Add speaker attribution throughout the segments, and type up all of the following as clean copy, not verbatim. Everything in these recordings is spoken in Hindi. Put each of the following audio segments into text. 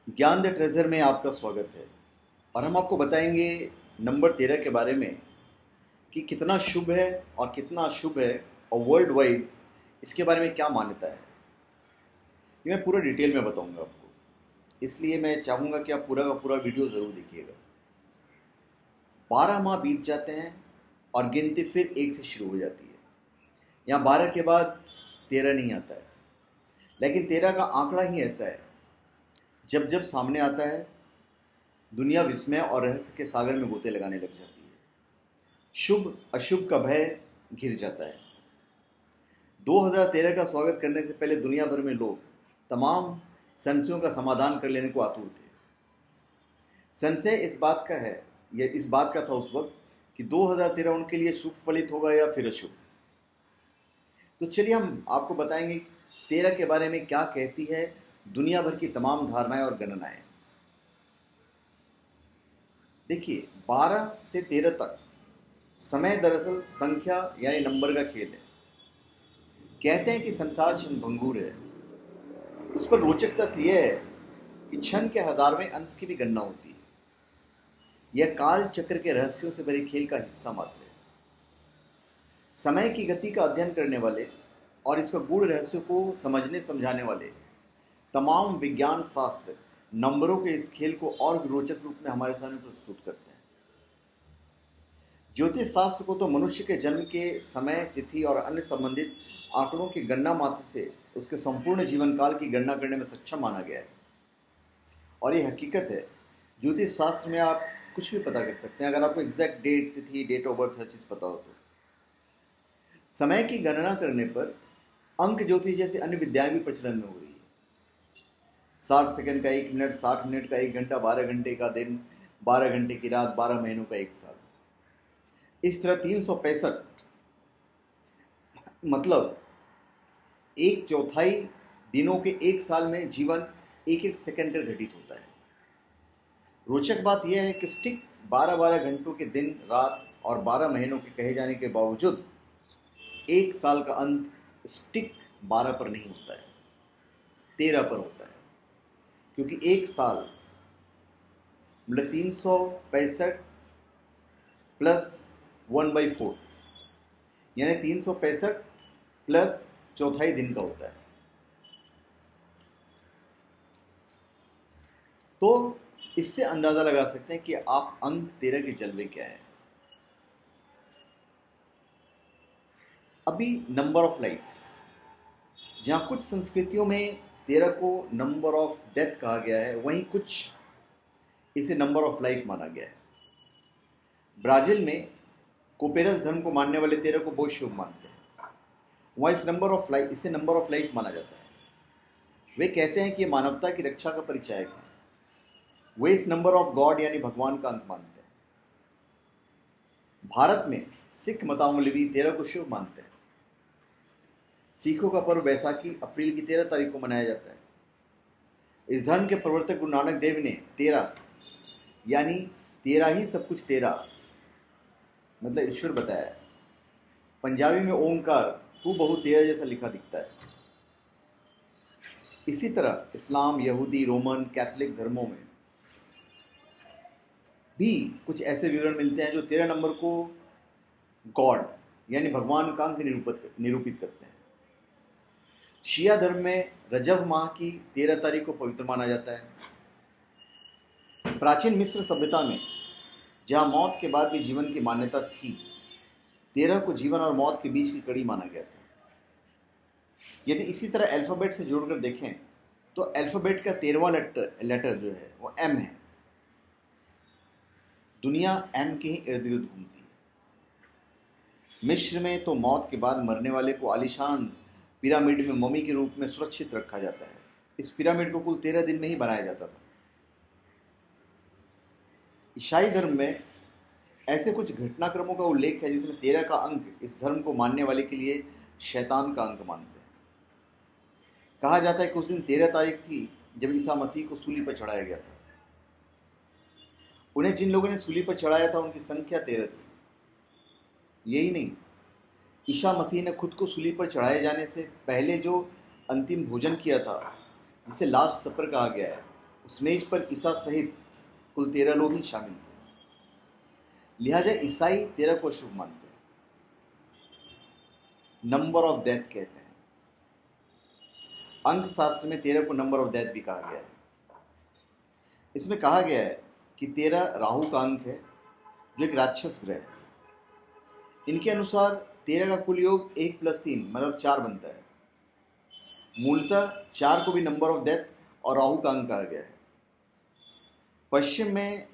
Speaker 1: ज्ञान द ट्रेजर में आपका स्वागत है। और हम आपको बताएंगे नंबर 13 के बारे में कि कितना शुभ है और कितना अशुभ है, और वर्ल्ड वाइड इसके बारे में क्या मान्यता है। ये मैं पूरा डिटेल में बताऊंगा आपको, इसलिए मैं चाहूँगा कि आप पूरा का पूरा वीडियो ज़रूर देखिएगा। 12 माह बीत जाते हैं और गिनती फिर एक से शुरू हो जाती है। यहाँ 12 के बाद 13 नहीं आता है, लेकिन 13 का आंकड़ा ही ऐसा है, जब जब सामने आता है दुनिया विस्मय और रहस्य के सागर में गोते लगाने लग जाती है। शुभ अशुभ का भय घिर जाता है। 2013 का स्वागत करने से पहले दुनिया भर में लोग तमाम संशयों का समाधान कर लेने को आतुर थे। संशय इस बात का है, यह इस बात का था उस वक्त कि 2013 उनके लिए शुभ फलित होगा या फिर अशुभ। तो चलिए हम आपको बताएंगे 13 के बारे में क्या कहती है दुनिया भर की तमाम धारणाएं और गणनाएं। देखिए, 12 से 13 तक समय दरअसल संख्या यानी नंबर का खेल है। कहते हैं कि संसार क्षणभंगुर है। उस पर रोचक तथ्य यह है कि क्षण के हजारवें अंश की भी गणना होती है। यह काल चक्र के रहस्यों से भरे खेल का हिस्सा मात्र है। समय की गति का अध्ययन करने वाले और इसका गूढ़ रहस्यों को समझने समझाने वाले तमाम विज्ञान शास्त्र नंबरों के इस खेल को और भी रोचक रूप में हमारे सामने प्रस्तुत करते हैं। ज्योतिष शास्त्र को तो मनुष्य के जन्म के समय, तिथि और अन्य संबंधित आंकड़ों की गणना मात्र से उसके संपूर्ण जीवन काल की गणना करने में सक्षम माना गया है। और ये हकीकत है, ज्योतिष शास्त्र में आप कुछ भी पता कर सकते हैं अगर आपको एग्जैक्ट डेट, तिथि, डेट ऑफ बर्थ हर चीज़ पता हो तो। समय की गणना करने पर अंक ज्योतिष जैसी अन्य विद्याएं भी प्रचलन में हो रही है। 60 सेकंड का 1 मिनट, 60 मिनट का 1 घंटा, 12 घंटे का दिन, 12 घंटे की रात, 12 महीनों का 1 साल। इस तरह 365 मतलब एक चौथाई दिनों के 1 साल में जीवन एक एक सेकंड कर घटित होता है। रोचक बात यह है कि स्टिक 12-12 घंटों के दिन रात और 12 महीनों के कहे जाने के बावजूद 1 साल का अंत स्टिक 12 पर नहीं होता है, 13 पर होता है। क्योंकि 1 साल मतलब 365 प्लस 1/4 यानी 365 प्लस चौथाई दिन का होता है। तो इससे अंदाजा लगा सकते हैं कि आप अंक 13 के जलवे क्या है। अभी नंबर ऑफ लाइफ, जहां कुछ संस्कृतियों में 13 को नंबर ऑफ डेथ कहा गया है, वहीं कुछ इसे नंबर ऑफ लाइफ माना गया है। ब्राजील में कोपेरस धर्म को मानने वाले 13 को बहुत शुभ मानते हैं। वहाँ इसे नंबर ऑफ लाइफ माना जाता है। वे कहते हैं कि ये मानवता की रक्षा का परिचायक है। वे इस नंबर ऑफ गॉड यानी भगवान का अंक मानते हैं। भारत में सिख मतावलंबी 13 को शुभ मानते हैं। सिखों का पर्व बैसाखी अप्रैल की 13 तारीख को मनाया जाता है। इस धर्म के प्रवर्तक गुरु नानक देव ने 13 यानी 13 ही सब कुछ तेरा मतलब ईश्वर बताया है। पंजाबी में ओंकार तू बहु तेरा जैसा लिखा दिखता है। इसी तरह इस्लाम, यहूदी, रोमन कैथोलिक धर्मों में भी कुछ ऐसे विवरण मिलते हैं जो 13 नंबर को गॉड यानी भगवान का अंक निरूपित करते हैं। शिया धर्म में रजब माह की 13 तारीख को पवित्र माना जाता है। प्राचीन मिस्र सभ्यता में जहां मौत के बाद भी जीवन की मान्यता थी, 13 को जीवन और मौत के बीच की कड़ी माना गया था। यदि इसी तरह अल्फ़ाबेट से जोड़कर देखें तो अल्फ़ाबेट का 13वां लेटर जो है वो एम है। दुनिया एम के ही इर्द गिर्द घूमती है। मिस्र में तो मौत के बाद मरने वाले को आलीशान पिरामिड में मम्मी के रूप में सुरक्षित रखा जाता है। इस पिरामिड को कुल 13 दिन में ही बनाया जाता था। ईसाई धर्म में ऐसे कुछ घटनाक्रमों का उल्लेख है जिसमें 13 का अंक इस धर्म को मानने वाले के लिए शैतान का अंक मानते हैं। कहा जाता है कि उस दिन 13 तारीख थी जब ईसा मसीह को सूली पर चढ़ाया गया था। उन्हें जिन लोगों ने सूली पर चढ़ाया था उनकी संख्या 13 थी। यही नहीं, ईसा मसीह ने खुद को सूली पर चढ़ाए जाने से पहले जो अंतिम भोजन किया था, जिसे लास्ट सपर कहा गया है, उस मेज पर ईसा सहित कुल 13 लोग ही शामिल थे। लिहाजा ईसाई 13 को शुभ मानते हैं। नंबर ऑफ डेथ कहते हैं। अंक शास्त्र में 13 को नंबर ऑफ डेथ भी कहा गया है। इसमें कहा गया है कि 13 राहु का अंक है, जो एक राक्षस ग्रह है। इनके अनुसार 13 का कुल योग 1 + 3 मतलब 4 बनता है। मूलतः 4 को भी नंबर ऑफ डेथ और राहु का अंक कहा गया है। पश्चिम में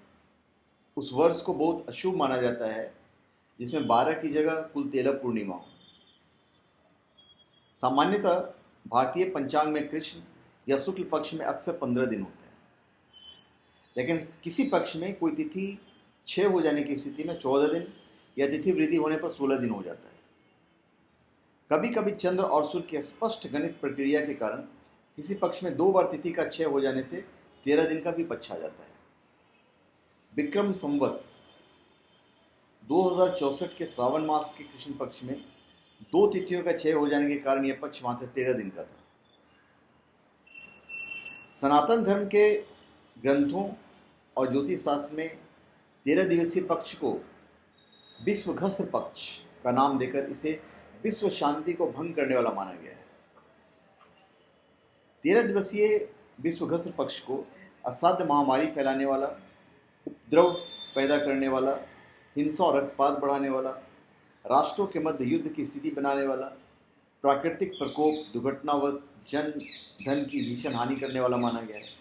Speaker 1: उस वर्ष को बहुत अशुभ माना जाता है जिसमें 12 की जगह कुल 13 पूर्णिमा हो। सामान्यतः भारतीय पंचांग में कृष्ण या शुक्ल पक्ष में अक्सर 15 दिन होते हैं, लेकिन किसी पक्ष में कोई तिथि 6 हो जाने की स्थिति में 14 दिन या तिथि वृद्धि होने पर 16 दिन हो जाता है। कभी कभी चंद्र और सूर्य की स्पष्ट गणित प्रक्रिया के कारण किसी पक्ष में 2 बार तिथि का 6 हो जाने से 13 दिन का भी पक्ष आ जाता है। विक्रम संवत 2064 के श्रावण मास के कृष्ण पक्ष में 2 तिथियों का 6 हो जाने के कारण यह पक्ष मात्र 13 दिन का था। सनातन धर्म के ग्रंथों और ज्योतिष शास्त्र में 13 दिवसीय पक्ष को विश्वघस्त्र पक्ष का नाम देकर इसे विश्व शांति को भंग करने वाला माना गया है। 13 दिवसीय विश्वघस्त्र पक्ष को असाध्य महामारी फैलाने वाला, उपद्रव पैदा करने वाला, हिंसा और रक्तपात बढ़ाने वाला, राष्ट्रों के मध्य युद्ध की स्थिति बनाने वाला, प्राकृतिक प्रकोप, दुर्घटनावश जन धन की भीषण हानि करने वाला माना गया है।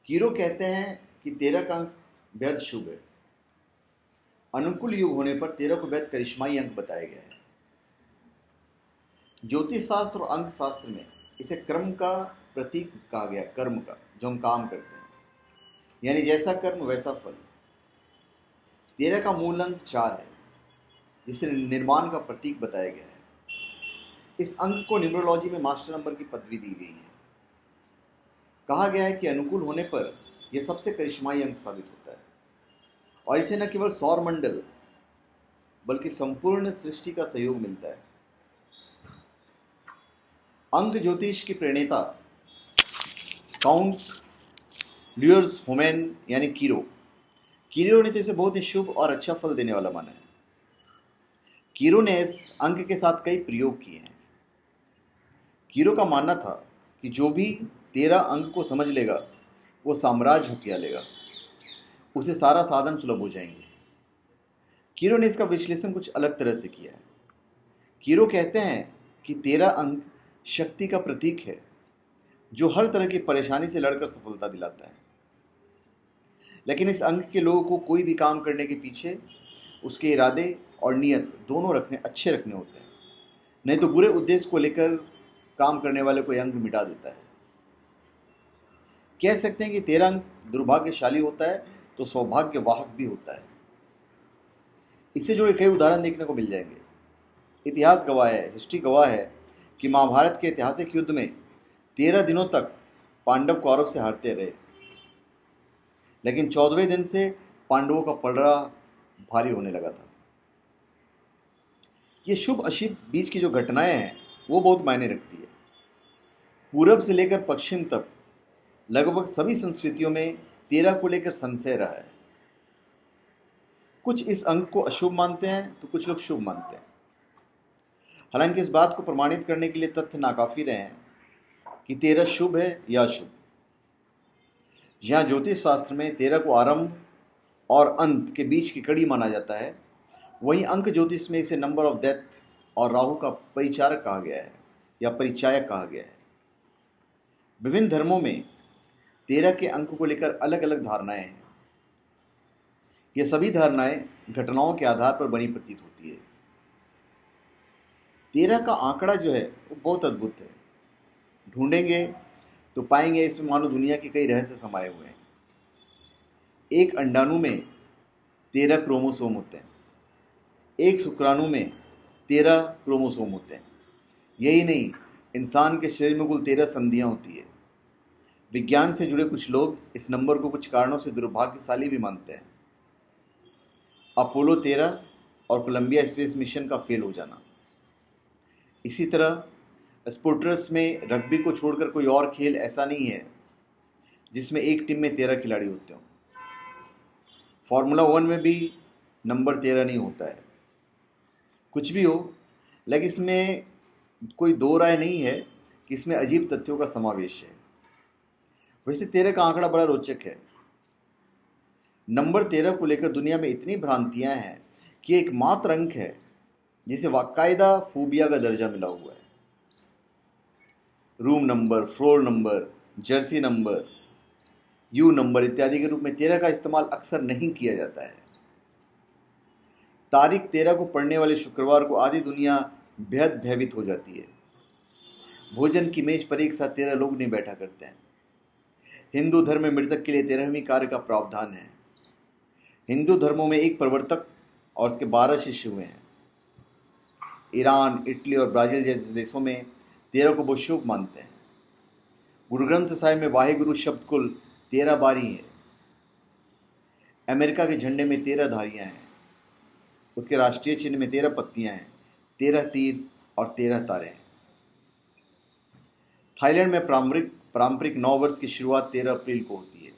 Speaker 1: कीरो कहते हैं कि 13 का अंक बेहद शुभ है। अनुकूल युग होने पर 13 को बेहद करिश्माई अंक बताया गया है। ज्योतिष शास्त्र और अंक शास्त्र में इसे कर्म का प्रतीक कहा गया, कर्म का, जो हम काम करते हैं, यानी जैसा कर्म वैसा फल। 13 का मूल अंक 4 है, जिसे निर्माण का प्रतीक बताया गया है। इस अंक को न्यूमरोलॉजी में मास्टर नंबर की पदवी दी गई है। कहा गया है कि अनुकूल होने पर यह सबसे करिश्माई अंक साबित होता है और इसे न केवल सौर मंडल बल्कि संपूर्ण सृष्टि का सहयोग मिलता है। अंक ज्योतिष की प्रणेता काउंट ल्यूअर्स होमेन यानी कीरो ने तो इसे बहुत ही शुभ और अच्छा फल देने वाला माना है। कीरो ने इस अंक के साथ कई प्रयोग किए हैं। कीरो का मानना था कि जो भी 13 अंक को समझ लेगा वो साम्राज्य हथिया लेगा, उसे सारा साधन सुलभ हो जाएंगे। कीरो ने इसका विश्लेषण कुछ अलग तरह से किया है। कीरो कहते हैं कि 13 अंक शक्ति का प्रतीक है, जो हर तरह की परेशानी से लड़कर सफलता दिलाता है। लेकिन इस अंक के लोगों को कोई भी काम करने के पीछे उसके इरादे और नियत दोनों अच्छे रखने होते हैं, नहीं तो बुरे उद्देश्य को लेकर काम करने वाले को अंक मिटा देता है। कह सकते हैं कि 13 अंक दुर्भाग्यशाली होता है तो सौभाग्यवाहक भी होता है। इससे जुड़े कई उदाहरण देखने को मिल जाएंगे। इतिहास गवाह है, हिस्ट्री गवाह है कि महाभारत के ऐतिहासिक युद्ध में 13 दिनों तक पांडव कौरव से हारते रहे, लेकिन 14वें दिन से पांडवों का पलड़ा भारी होने लगा था। ये शुभ अशुभ बीच की जो घटनाएं हैं वो बहुत मायने रखती है। पूरब से लेकर पश्चिम तक लगभग सभी संस्कृतियों में 13 को लेकर संशय रहा है। कुछ इस अंक को अशुभ मानते हैं तो कुछ लोग शुभ मानते हैं। हालांकि इस बात को प्रमाणित करने के लिए तथ्य नाकाफी रहे हैं कि 13 शुभ है या अशुभ। जहाँ ज्योतिष शास्त्र में 13 को आरंभ और अंत के बीच की कड़ी माना जाता है, वहीं अंक ज्योतिष में इसे नंबर ऑफ डेथ और राहु का परिचारक कहा गया है या परिचायक कहा गया है। विभिन्न धर्मों में 13 के अंक को लेकर अलग अलग धारणाएं हैं। ये सभी धारणाएं घटनाओं के आधार पर बनी प्रतीत होती है। 13 का आंकड़ा जो है वो बहुत अद्भुत है। ढूंढेंगे तो पाएंगे इसमें मानो दुनिया के कई रहस्य समाये हुए हैं। एक अंडाणु में 13 क्रोमोसोम होते हैं, एक शुक्राणु में 13 क्रोमोसोम होते हैं। यही नहीं, इंसान के शरीर में कुल 13 संधियां होती है। विज्ञान से जुड़े कुछ लोग इस नंबर को कुछ कारणों से दुर्भाग्यशाली भी मानते हैं। अपोलो 13 और कोलंबिया स्पेस मिशन का फेल हो जाना, इसी तरह स्पोर्टर्स में रग्बी को छोड़कर कोई और खेल ऐसा नहीं है जिसमें एक टीम में 13 खिलाड़ी होते हों। फार्मूला 1 में भी नंबर 13 नहीं होता है। कुछ भी हो, लेकिन इसमें कोई दो राय नहीं है कि इसमें अजीब तथ्यों का समावेश है। वैसे 13 का आंकड़ा बड़ा रोचक है। नंबर 13 को लेकर दुनिया में इतनी भ्रांतियां हैं कि एकमात्र अंक है जिसे बाकायदा फोबिया का दर्जा मिला हुआ है। Room number, floor number, Jersey number, you number इत्यादि के रूप में 13 का इस्तेमाल अक्सर नहीं किया जाता है। तारीख 13 को पढ़ने वाले शुक्रवार को आधी दुनिया बेहद भयभीत हो जाती है। भोजन की मेज पर एक साथ 13 लोग नहीं बैठा करते हैं। हिंदू धर्म में मृतक के लिए 13वीं कार्य का प्रावधान है। हिंदू धर्मों में एक प्रवर्तक और उसके 12 शिष्य हुए हैं। ईरान, इटली और ब्राज़ील जैसे देशों में 13 को वो शुभ मानते हैं। गुरु ग्रंथ साहिब में वाहिगुरु शब्द कुल 13 बार ही है। अमेरिका के झंडे में 13 धारियां हैं। उसके राष्ट्रीय चिन्ह में 13 पत्तियां हैं, 13 तीर और 13 तारे हैं। थाईलैंड में पारंपरिक 9 वर्ष की शुरुआत 13 अप्रैल को होती है।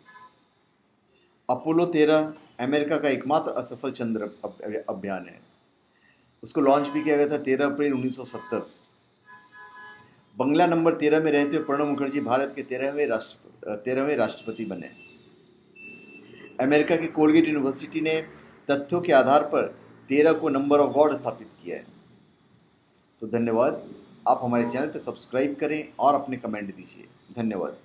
Speaker 1: अपोलो 13 अमेरिका का एकमात्र असफल चंद्र अभियान है। उसको लॉन्च भी किया गया था 13 अप्रैल 1970। बंगला नंबर 13 में रहते हुए प्रणब मुखर्जी भारत के 13वें राष्ट्रपति बने। अमेरिका की कोलगेट यूनिवर्सिटी ने तथ्यों के आधार पर 13 को नंबर ऑफ गॉड स्थापित किया है। तो धन्यवाद। आप हमारे चैनल पर सब्सक्राइब करें और अपने कमेंट दीजिए। धन्यवाद।